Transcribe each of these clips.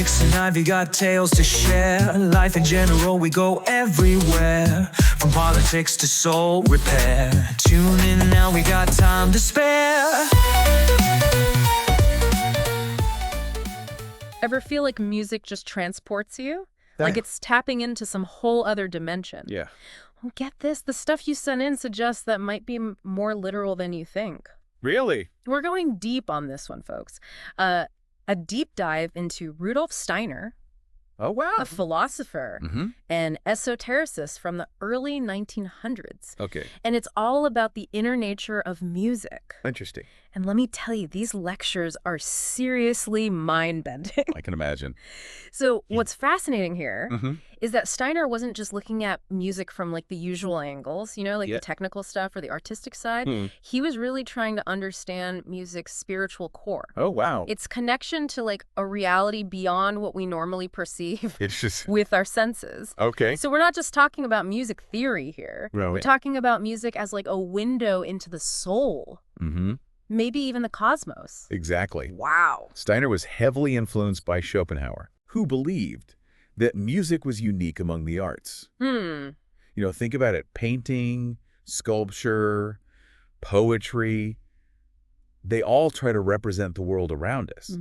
politics and ivy got tales to share. Life in general, we go everywhere. From politics to soul repair. Tune in now, we got time to spare. Ever feel like music just transports you? Like it's tapping into some whole other dimension? Yeah. Well, get this. The stuff you sent in suggests that might be more literal than you think. Really? We're going deep on this one, folks. A deep dive into Rudolf Steiner, Oh, wow. a philosopher and esotericist from the early 1900s. Okay. And it's all about the inner nature of music. Interesting. And let me tell you, these lectures are seriously mind-bending. I can imagine. So what's fascinating here is that Steiner wasn't just looking at music from like the usual angles, you know, like the technical stuff or the artistic side. He was really trying to understand music's spiritual core. Oh, wow. Its connection to like a reality beyond what we normally perceive It's just... with our senses. Okay. So we're not just talking about music theory here. Right. We're talking about music as like a window into the soul. Maybe even the cosmos. Exactly. Wow. Steiner was heavily influenced by Schopenhauer, who believed that music was unique among the arts. You know, think about it. Painting, sculpture, poetry, they all try to represent the world around us.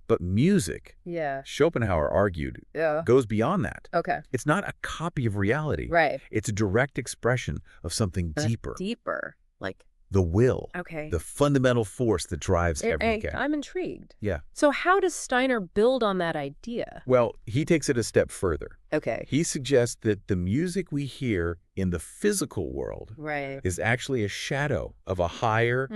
But music, Schopenhauer argued, goes beyond that. Okay. It's not a copy of reality. Right. It's a direct expression of something deeper. Deeper. Like... The will. Okay. The fundamental force that drives everything. I'm intrigued. Yeah. So how does Steiner build on that idea? Well, he takes it a step further. Okay. He suggests that the music we hear in the physical world is actually a shadow of a higher,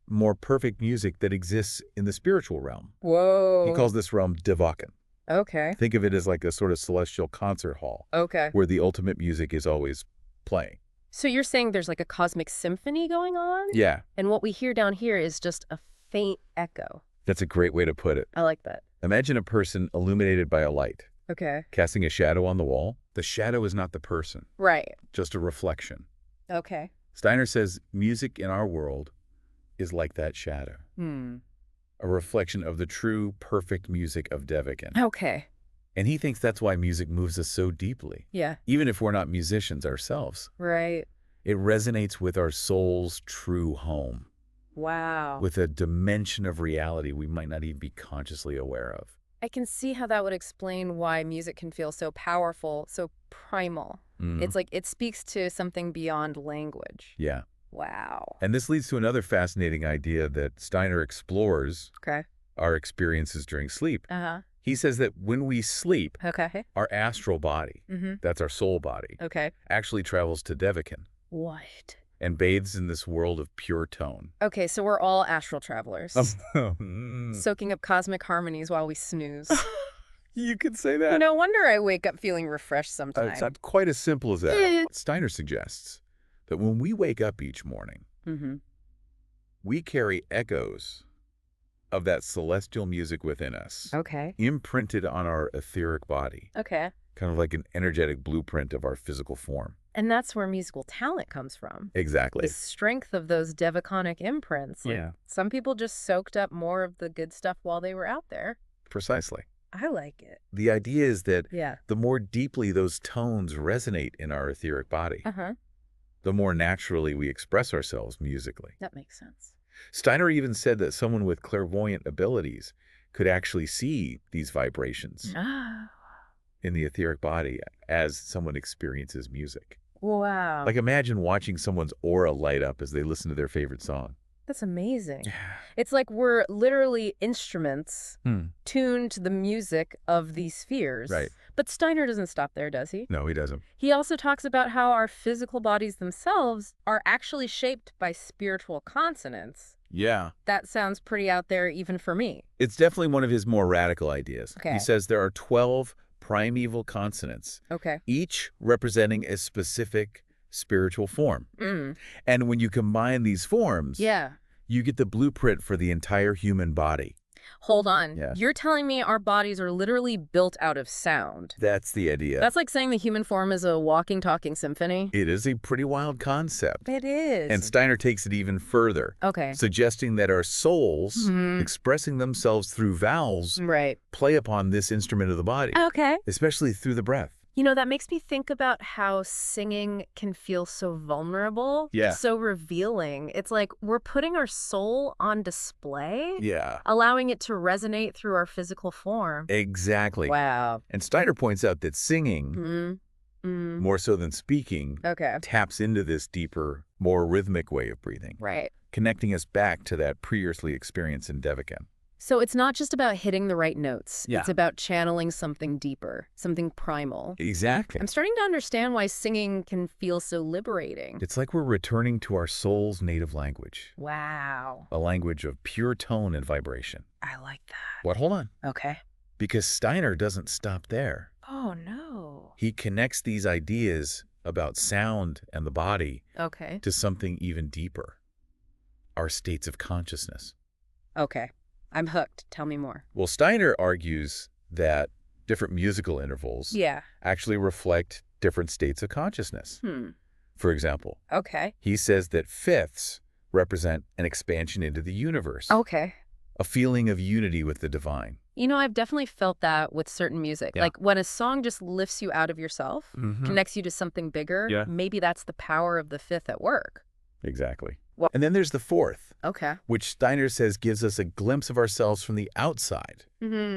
more perfect music that exists in the spiritual realm. Whoa. He calls this realm Devakan. Okay. Think of it as like a sort of celestial concert hall. Okay. Where the ultimate music is always playing. So you're saying there's like a cosmic symphony going on? Yeah. And what we hear down here is just a faint echo. That's a great way to put it. I like that. Imagine a person illuminated by a light. Okay. Casting a shadow on the wall. The shadow is not the person. Right. Just a reflection. Okay. Steiner says music in our world is like that shadow. A reflection of the true, perfect music of Devakan. Okay. And he thinks that's why music moves us so deeply. Yeah. Even if we're not musicians ourselves. Right. It resonates with our soul's true home. Wow. With a dimension of reality we might not even be consciously aware of. I can see how that would explain why music can feel so powerful, so primal. It's like it speaks to something beyond language. Yeah. Wow. And this leads to another fascinating idea that Steiner explores our experiences during sleep. He says that when we sleep, our astral body, that's our soul body, actually travels to Devakan. What? And bathes in this world of pure tone. Okay, so we're all astral travelers. Soaking up cosmic harmonies while we snooze. You could say that. No wonder I wake up feeling refreshed sometimes. It's not quite as simple as that. Steiner suggests that when we wake up each morning, we carry echoes of that celestial music within us. Imprinted on our etheric body. Kind of like an energetic blueprint of our physical form. And that's where musical talent comes from. Exactly. The strength of those devaconic imprints. Like, some people just soaked up more of the good stuff while they were out there. Precisely. I like it. The idea is that the more deeply those tones resonate in our etheric body, the more naturally we express ourselves musically. That makes sense. Steiner even said that someone with clairvoyant abilities could actually see these vibrations in the etheric body as someone experiences music. Wow. Like imagine watching someone's aura light up as they listen to their favorite song. That's amazing. It's like we're literally instruments tuned to the music of these spheres. Right. But Steiner doesn't stop there, does he? No, he doesn't. He also talks about how our physical bodies themselves are actually shaped by spiritual consonants. Yeah. That sounds pretty out there even for me. It's definitely one of his more radical ideas. Okay. He says there are 12 primeval consonants, each representing a specific spiritual form. And when you combine these forms, you get the blueprint for the entire human body. Hold on. Yeah. You're telling me our bodies are literally built out of sound. That's the idea. That's like saying the human form is a walking, talking symphony. It is a pretty wild concept. It is. And Steiner takes it even further, Okay. suggesting that our souls, expressing themselves through vowels, Right. play upon this instrument of the body, Okay. especially through the breath. You know, that makes me think about how singing can feel so vulnerable, Yeah. so revealing. It's like we're putting our soul on display, Yeah, allowing it to resonate through our physical form. exactly. Wow. And Steiner points out that singing, Mm-hmm. more so than speaking, Okay. taps into this deeper, more rhythmic way of breathing, Right. connecting us back to that pre-earthly experience in Devakin. So it's not just about hitting the right notes. Yeah. It's about channeling something deeper, something primal. Exactly. I'm starting to understand why singing can feel so liberating. It's like we're returning to our soul's native language, Wow. a language of pure tone and vibration. I like that. What? Hold on. Okay. Because Steiner doesn't stop there. Oh, no. He connects these ideas about sound and the body Okay. to something even deeper, our states of consciousness. Okay. I'm hooked. Tell me more. Well, Steiner argues that different musical intervals Yeah. actually reflect different states of consciousness. For example, Okay. he says that fifths represent an expansion into the universe, Okay. a feeling of unity with the divine. You know, I've definitely felt that with certain music. Yeah. Like when a song just lifts you out of yourself, connects you to something bigger, Yeah. maybe that's the power of the fifth at work. Exactly. Well- And then there's the fourth, Okay. which Steiner says gives us a glimpse of ourselves from the outside,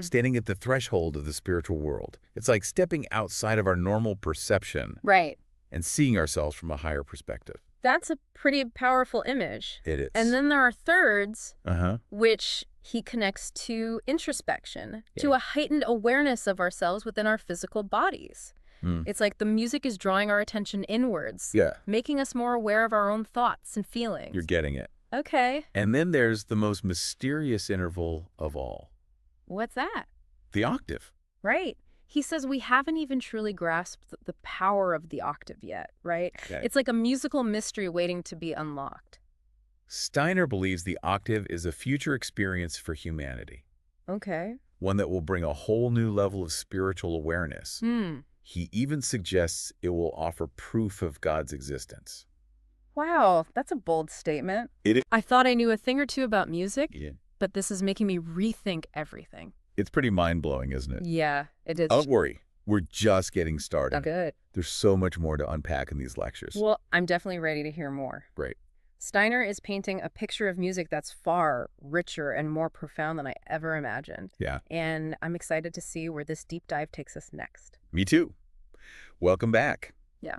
standing at the threshold of the spiritual world. It's like stepping outside of our normal perception Right. and seeing ourselves from a higher perspective. That's a pretty powerful image. It is. And then there are thirds, Uh-huh. which he connects to introspection, to Yeah. a heightened awareness of ourselves within our physical bodies. It's like the music is drawing our attention inwards, Yeah, making us more aware of our own thoughts and feelings. you're getting it. Okay. And then there's the most mysterious interval of all, What's that? the octave. Right. He says we haven't even truly grasped the power of the octave yet, right? Okay. It's like a musical mystery waiting to be unlocked. Steiner believes the octave is a future experience for humanity, Okay. one that will bring a whole new level of spiritual awareness. He even suggests it will offer proof of God's existence. Wow, that's a bold statement. It is. I thought I knew a thing or two about music, Yeah. but this is making me rethink everything. It's pretty mind-blowing, isn't it? Yeah, it is. Don't worry. We're just getting started. Oh, good. There's so much more to unpack in these lectures. Well, I'm definitely ready to hear more. Great. Steiner is painting a picture of music that's far richer and more profound than I ever imagined. Yeah. And I'm excited to see where this deep dive takes us next. Me too. Welcome back. Yeah.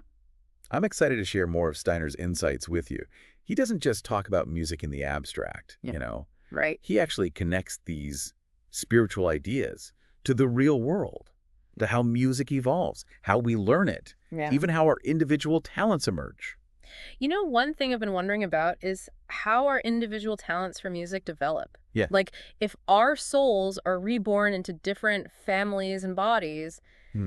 I'm excited to share more of Steiner's insights with you. He doesn't just talk about music in the abstract, Yeah. you know. Right. He actually connects these spiritual ideas to the real world, to how music evolves, how we learn it, Yeah. even how our individual talents emerge. You know, one thing I've been wondering about is how our individual talents for music develop. Yeah. Like, if our souls are reborn into different families and bodies,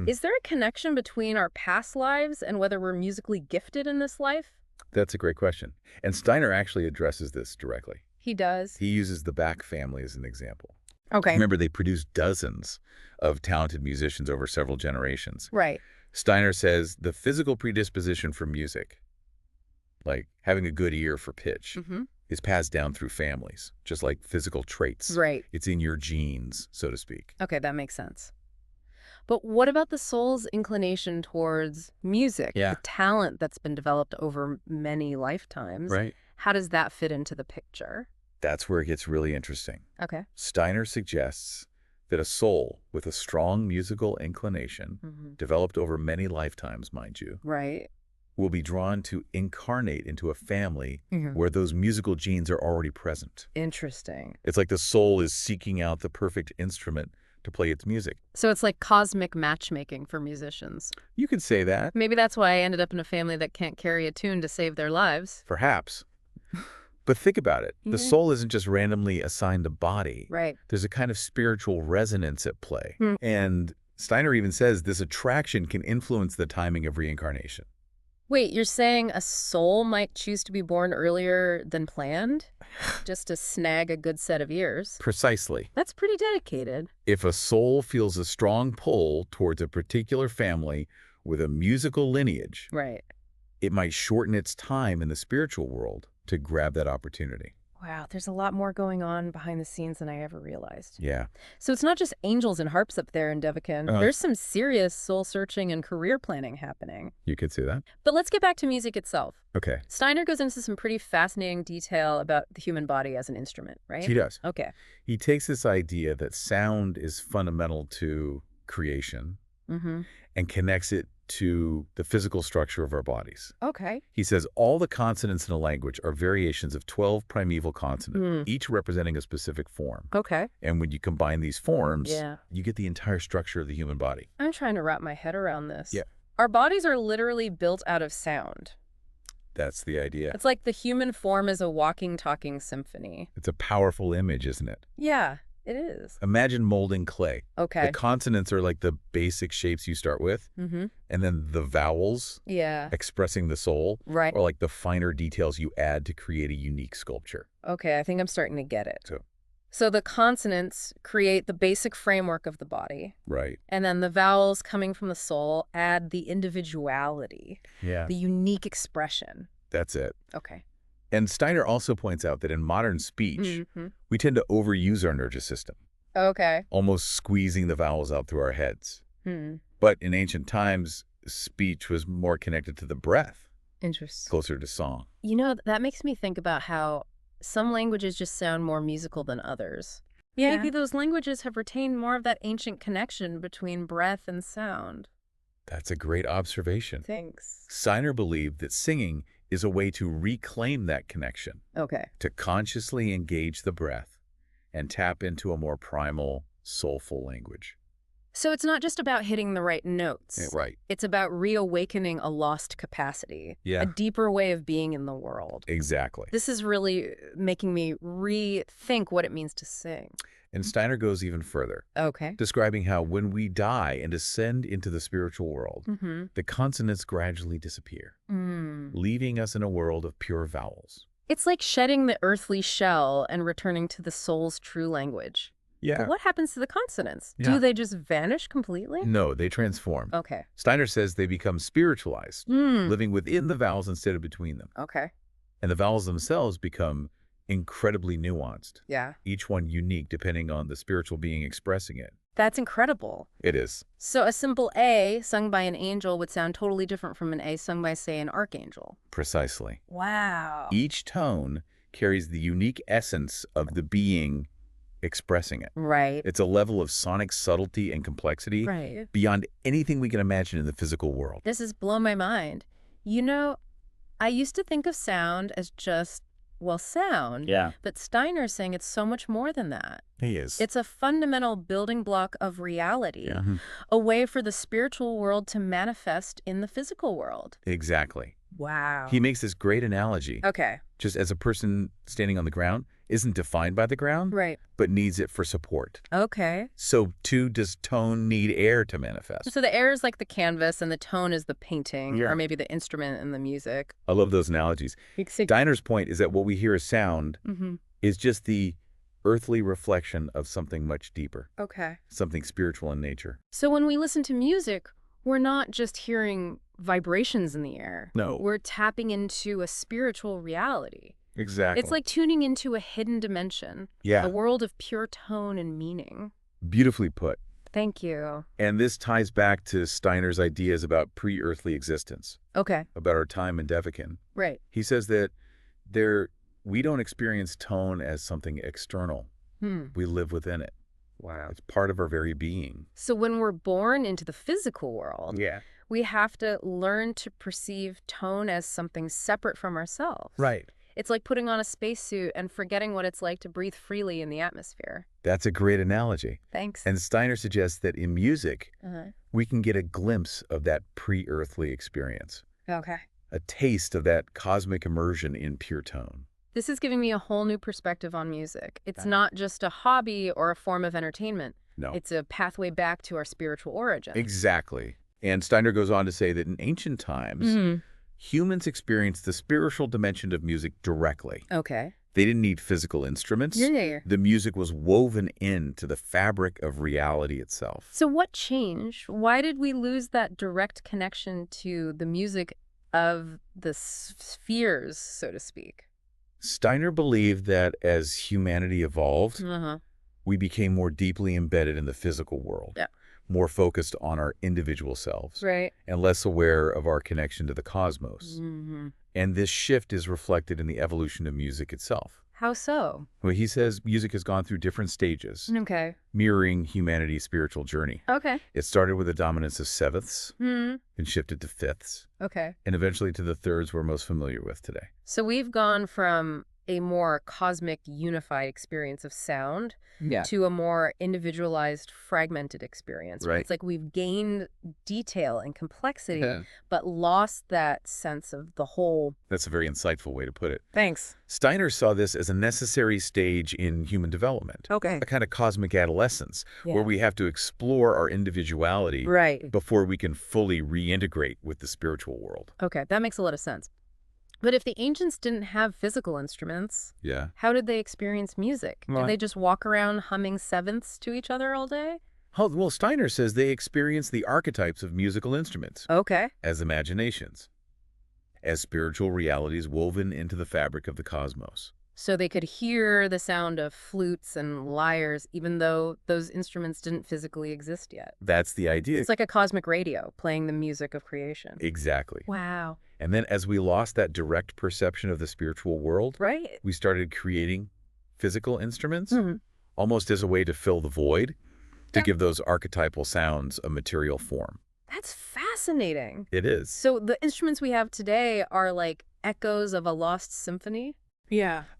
is there a connection between our past lives and whether we're musically gifted in this life? That's a great question. And Steiner actually addresses this directly. He does. He uses the Bach family as an example. Okay. Remember, they produced dozens of talented musicians over several generations. Right. Steiner says the physical predisposition for music, like having a good ear for pitch, is passed down through families, just like physical traits. Right. It's in your genes, so to speak. Okay, that makes sense. But what about the soul's inclination towards music, Yeah. the talent that's been developed over many lifetimes? Right. How does that fit into the picture? That's where it gets really interesting. Okay. Steiner suggests that a soul with a strong musical inclination, developed over many lifetimes, mind you, Right. will be drawn to incarnate into a family where those musical genes are already present. Interesting. It's like the soul is seeking out the perfect instrument to play its music. So it's like cosmic matchmaking for musicians. You could say that, Maybe that's why I ended up in a family that can't carry a tune to save their lives. perhaps. But think about it. The Yeah. soul isn't just randomly assigned a body. Right. There's a kind of spiritual resonance at play. And Steiner even says this attraction can influence the timing of reincarnation. Wait, you're saying a soul might choose to be born earlier than planned? Just to snag a good set of ears? Precisely. That's pretty dedicated. If a soul feels a strong pull towards a particular family with a musical lineage, Right. it might shorten its time in the spiritual world to grab that opportunity. Wow, there's a lot more going on behind the scenes than I ever realized. Yeah. So it's not just angels and harps up there in Devakin. There's some serious soul-searching and career planning happening. You could see that. But let's get back to music itself. Okay. Steiner goes into some pretty fascinating detail about the human body as an instrument, right? He does. Okay. He takes this idea that sound is fundamental to creation and connects it to the physical structure of our bodies. Okay. He says all the consonants in a language are variations of 12 primeval consonants, each representing a specific form. Okay. And when you combine these forms, Yeah. you get the entire structure of the human body. I'm trying to wrap my head around this. Yeah. Our bodies are literally built out of sound. That's the idea. It's like the human form is a walking, talking symphony. It's a powerful image, isn't it? Yeah, it is. Imagine molding clay. Okay. The consonants are like the basic shapes you start with, and then the vowels Yeah. expressing the soul Right. are like the finer details you add to create a unique sculpture. Okay, I think I'm starting to get it. So the consonants create the basic framework of the body, Right. and then the vowels coming from the soul add the individuality, Yeah. the unique expression. That's it. Okay. And Steiner also points out that in modern speech, we tend to overuse our nervous system, Okay. almost squeezing the vowels out through our heads. But in ancient times, speech was more connected to the breath, Interesting. closer to song. You know, that makes me think about how some languages just sound more musical than others. Maybe those languages have retained more of that ancient connection between breath and sound. That's a great observation. Thanks. Steiner believed that singing is a way to reclaim that connection, Okay. to consciously engage the breath and tap into a more primal, soulful language. So it's not just about hitting the right notes. Yeah, right. It's about reawakening a lost capacity, Yeah. a deeper way of being in the world. Exactly. This is really making me rethink what it means to sing. And Steiner goes even further, Okay. describing how when we die and ascend into the spiritual world, the consonants gradually disappear, leaving us in a world of pure vowels. It's like shedding the earthly shell and returning to the soul's true language. Yeah. But what happens to the consonants? Yeah. Do they just vanish completely? No, they transform. Okay. Steiner says they become spiritualized, living within the vowels instead of between them. Okay. And the vowels themselves become incredibly nuanced, Yeah. each one unique depending on the spiritual being expressing it. That's incredible. It is. So a simple A sung by an angel would sound totally different from an A sung by, say, an archangel. Precisely. Wow. Each tone carries the unique essence of the being expressing it. Right. It's a level of sonic subtlety and complexity Right. beyond anything we can imagine in the physical world. This has blown my mind. You know, I used to think of sound as just, well, sound. Yeah. But Steiner's saying it's so much more than that. He is. It's a fundamental building block of reality, Yeah. a way for the spiritual world to manifest in the physical world. Exactly. Wow. He makes this great analogy. Okay. Just as a person standing on the ground isn't defined by the ground, Right. but needs it for support. Okay. So too does tone need air to manifest. So the air is like the canvas and the tone is the painting, Yeah. or maybe the instrument and the music. I love those analogies. Steiner's point is that what we hear as sound is just the earthly reflection of something much deeper, Okay. something spiritual in nature. So when we listen to music, we're not just hearing vibrations in the air. No. We're tapping into a spiritual reality. Exactly. It's like tuning into a hidden dimension, Yeah. a world of pure tone and meaning. Beautifully put. Thank you. And this ties back to Steiner's ideas about pre-earthly existence, Okay. about our time in Devakin. Right. He says that we don't experience tone as something external. We live within it. Wow. It's part of our very being. So when we're born into the physical world, Yeah. we have to learn to perceive tone as something separate from ourselves. Right. It's like putting on a spacesuit and forgetting what it's like to breathe freely in the atmosphere. That's a great analogy. Thanks. And Steiner suggests that in music, Uh-huh. we can get a glimpse of that pre-earthly experience, Okay. a taste of that cosmic immersion in pure tone. This is giving me a whole new perspective on music. It's not just a hobby or a form of entertainment. No. It's a pathway back to our spiritual origin. Exactly. And Steiner goes on to say that in ancient times, Humans experienced the spiritual dimension of music directly. Okay. They didn't need physical instruments. Yeah. The music was woven into the fabric of reality itself. So what changed? Why did we lose that direct connection to the music of the spheres, so to speak? Steiner believed that as humanity evolved, we became more deeply embedded in the physical world, more focused on our individual selves, and less aware of our connection to the cosmos. And this shift is reflected in the evolution of music itself. How so? Well, he says music has gone through different stages, mirroring humanity's spiritual journey. It started with the dominance of sevenths, and shifted to fifths, and eventually to the thirds we're most familiar with today. So we've gone from a more cosmic, unified experience of sound to a more individualized, fragmented experience. It's like we've gained detail and complexity, but lost that sense of the whole. That's a very insightful way to put it. Thanks. Steiner saw this as a necessary stage in human development. A kind of cosmic adolescence, where we have to explore our individuality before we can fully reintegrate with the spiritual world. That makes a lot of sense. But if the ancients didn't have physical instruments, how did they experience music? Did they just walk around humming sevenths to each other all day? Well, Steiner says they experienced the archetypes of musical instruments as imaginations, as spiritual realities woven into the fabric of the cosmos. So they could hear the sound of flutes and lyres, even though those instruments didn't physically exist yet. That's the idea. It's like a cosmic radio playing the music of creation. Exactly. Wow. And then as we lost that direct perception of the spiritual world, we started creating physical instruments, almost as a way to fill the void, to give those archetypal sounds a material form. That's fascinating. It is. So the instruments we have today are like echoes of a lost symphony?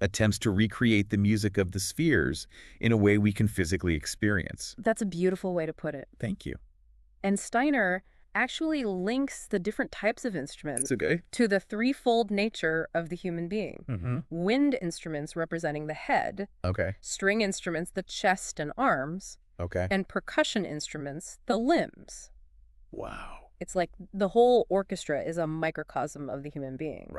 Attempts to recreate the music of the spheres in a way we can physically experience. That's a beautiful way to put it. Thank you. And Steiner actually links the different types of instruments to the threefold nature of the human being. Wind instruments representing the head, string instruments, the chest and arms, and percussion instruments, the limbs. Wow. It's like the whole orchestra is a microcosm of the human being.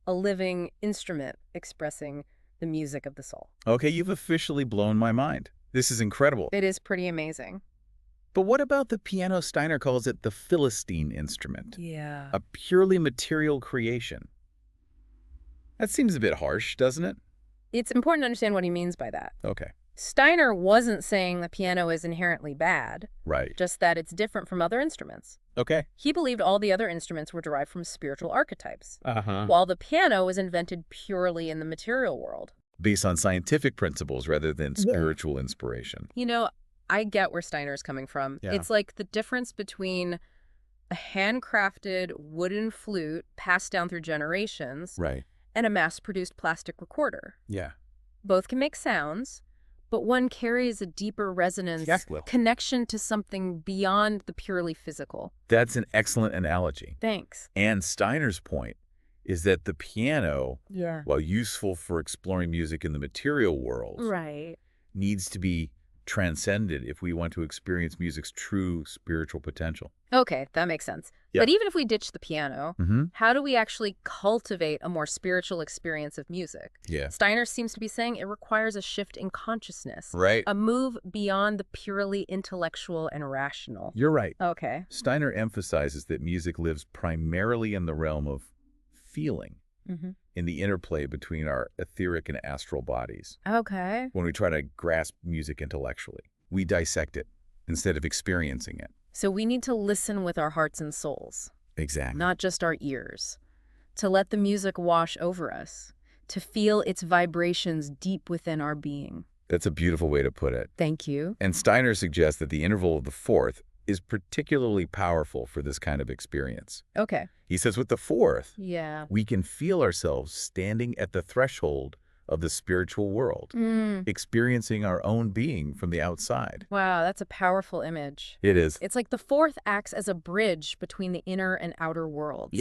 A living instrument expressing the music of the soul. You've officially blown my mind. This is incredible. It is pretty amazing. But what about the piano? Steiner calls it the Philistine instrument. A purely material creation. That seems a bit harsh, doesn't it? It's important to understand what he means by that. Steiner wasn't saying the piano is inherently bad. Just that it's different from other instruments. He believed all the other instruments were derived from spiritual archetypes, while the piano was invented purely in the material world. Based on scientific principles rather than spiritual inspiration. You know, I get where Steiner's coming from. It's like the difference between a handcrafted wooden flute passed down through generations and a mass-produced plastic recorder. Both can make sounds, but one carries a deeper resonance, connection to something beyond the purely physical. That's an excellent analogy. Thanks. And Steiner's point is that the piano, while useful for exploring music in the material world, needs to be transcended if we want to experience music's true spiritual potential. That makes sense. But even if we ditch the piano, how do we actually cultivate a more spiritual experience of music? Steiner seems to be saying it requires a shift in consciousness, a move beyond the purely intellectual and rational. You're right. Steiner emphasizes that music lives primarily in the realm of feeling, in the interplay between our etheric and astral bodies. When we try to grasp music intellectually, we dissect it instead of experiencing it. So we need to listen with our hearts and souls. Exactly. Not just our ears. To let the music wash over us. To feel its vibrations deep within our being. That's a beautiful way to put it. Thank you. And Steiner suggests that the interval of the fourth is particularly powerful for this kind of experience. He says with the fourth, we can feel ourselves standing at the threshold of the spiritual world, experiencing our own being from the outside. Wow, that's a powerful image. It is. It's like the fourth acts as a bridge between the inner and outer worlds.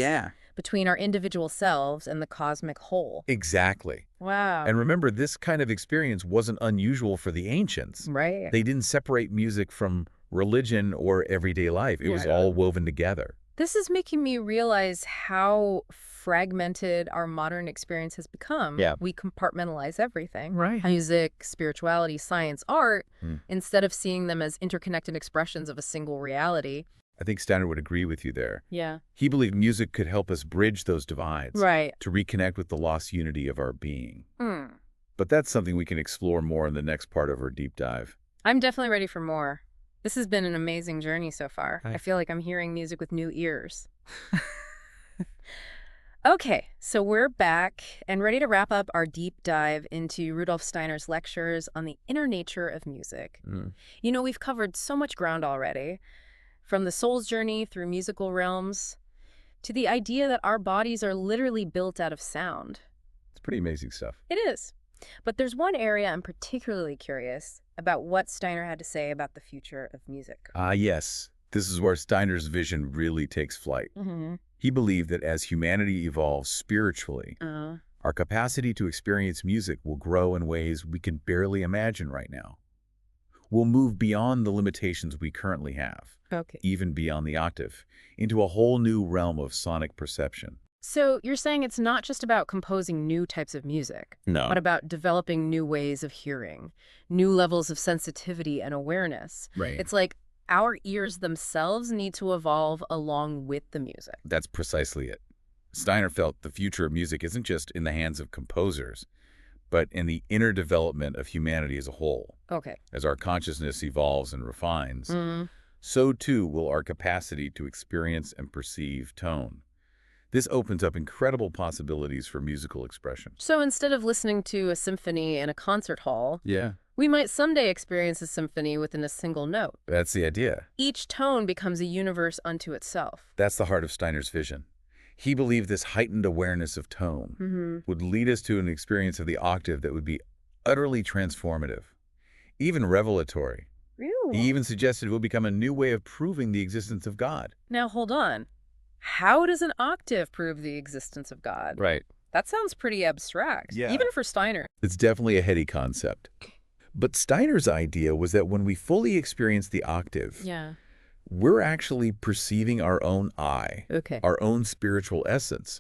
Between our individual selves and the cosmic whole. Exactly. Wow. And remember, this kind of experience wasn't unusual for the ancients. They didn't separate music from religion or everyday life. It was all woven together. This is making me realize how fragmented our modern experience has become. Yeah. We compartmentalize everything. Right. Music, spirituality, science, art, Hmm. instead of seeing them as interconnected expressions of a single reality. I think Steiner would agree with you there. Yeah. He believed music could help us bridge those divides, Right. to reconnect with the lost unity of our being. Hmm. But that's something we can explore more in the next part of our deep dive. I'm definitely ready for more. This has been an amazing journey so far. Right. I feel like I'm hearing music with new ears. Okay, so we're back and ready to wrap up our deep dive into Rudolf Steiner's lectures on the inner nature of music. You know, we've covered so much ground already, from the soul's journey through musical realms to the idea that our bodies are literally built out of sound. It's pretty amazing stuff. It is. But there's one area I'm particularly curious about what Steiner had to say about the future of music. Yes. This is where Steiner's vision really takes flight. Mm-hmm. He believed that as humanity evolves spiritually, our capacity to experience music will grow in ways we can barely imagine right now. We'll move beyond the limitations we currently have, Okay. even beyond the octave, into a whole new realm of sonic perception. So you're saying it's not just about composing new types of music, No. but about developing new ways of hearing, new levels of sensitivity and awareness. Right. It's like our ears themselves need to evolve along with the music. That's precisely it. Steiner felt the future of music isn't just in the hands of composers, but in the inner development of humanity as a whole. Okay. As our consciousness evolves and refines, Mm-hmm. so too will our capacity to experience and perceive tone. This opens up incredible possibilities for musical expression. So instead of listening to a symphony in a concert hall, Yeah. we might someday experience a symphony within a single note. That's the idea. Each tone becomes a universe unto itself. That's the heart of Steiner's vision. He believed this heightened awareness of tone would lead us to an experience of the octave that would be utterly transformative, even revelatory. Really? He even suggested it would become a new way of proving the existence of God. Now hold on. How does an octave prove the existence of God? Right. That sounds pretty abstract, Yeah. even for Steiner. It's definitely a heady concept. But Steiner's idea was that when we fully experience the octave, Yeah. we're actually perceiving our own I, Okay. our own spiritual essence,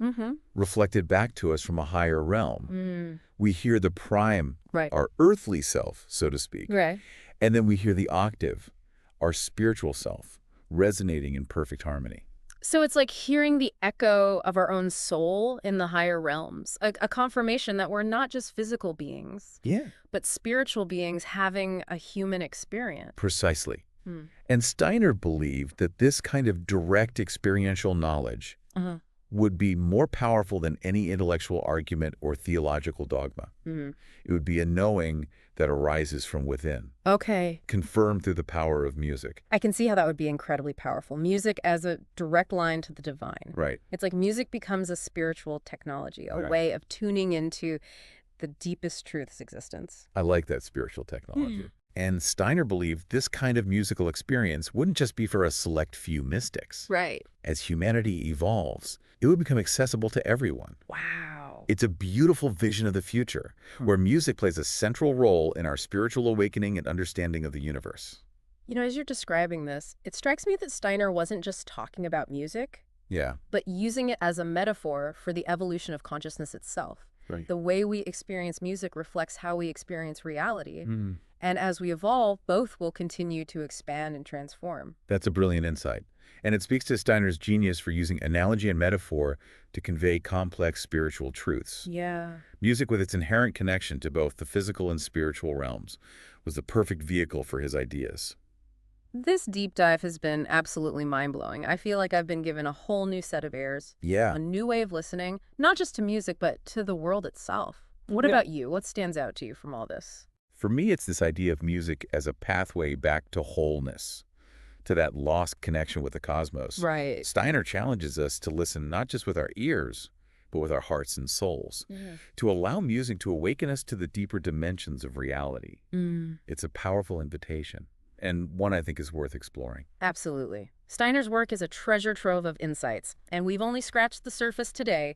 reflected back to us from a higher realm. We hear the prime, Right. our earthly self, so to speak, Right. and then we hear the octave, our spiritual self, resonating in perfect harmony. So it's like hearing the echo of our own soul in the higher realms, a confirmation that we're not just physical beings, Yeah. but spiritual beings having a human experience. Precisely. And Steiner believed that this kind of direct experiential knowledge would be more powerful than any intellectual argument or theological dogma. It would be a knowing that arises from within, Okay. confirmed through the power of music. I can see how that would be incredibly powerful. Music as a direct line to the divine. Right. It's like music becomes a spiritual technology, a way of tuning into the deepest truth's existence. I like that spiritual technology. And Steiner believed this kind of musical experience wouldn't just be for a select few mystics. Right. As humanity evolves, it would become accessible to everyone. Wow. It's a beautiful vision of the future, where music plays a central role in our spiritual awakening and understanding of the universe. You know, as you're describing this, it strikes me that Steiner wasn't just talking about music, Yeah. but using it as a metaphor for the evolution of consciousness itself. Right. The way we experience music reflects how we experience reality. And as we evolve, both will continue to expand and transform. That's a brilliant insight. And it speaks to Steiner's genius for using analogy and metaphor to convey complex spiritual truths. Yeah. Music, with its inherent connection to both the physical and spiritual realms, was the perfect vehicle for his ideas. This deep dive has been absolutely mind-blowing. I feel like I've been given a whole new set of ears, Yeah. a new way of listening, not just to music, but to the world itself. What Yeah. about you? What stands out to you from all this? For me, it's this idea of music as a pathway back to wholeness, to that lost connection with the cosmos. Right. Steiner challenges us to listen not just with our ears, but with our hearts and souls, to allow music to awaken us to the deeper dimensions of reality. It's a powerful invitation, and one I think is worth exploring. Absolutely. Steiner's work is a treasure trove of insights, and we've only scratched the surface today.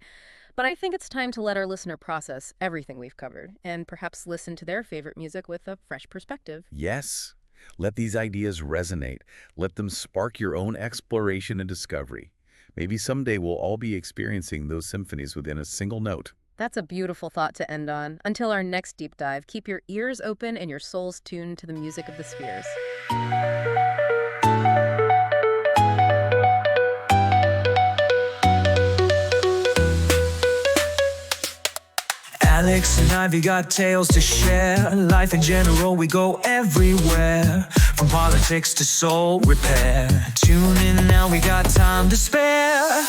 But I think it's time to let our listener process everything we've covered and perhaps listen to their favorite music with a fresh perspective. Yes, let these ideas resonate. Let them spark your own exploration and discovery. Maybe someday we'll all be experiencing those symphonies within a single note. That's a beautiful thought to end on. Until our next deep dive, keep your ears open and your souls tuned to the music of the spheres. Alex and Ivy got tales to share. Life in general, we go everywhere. From politics to soul repair. Tune in now, we got time to spare.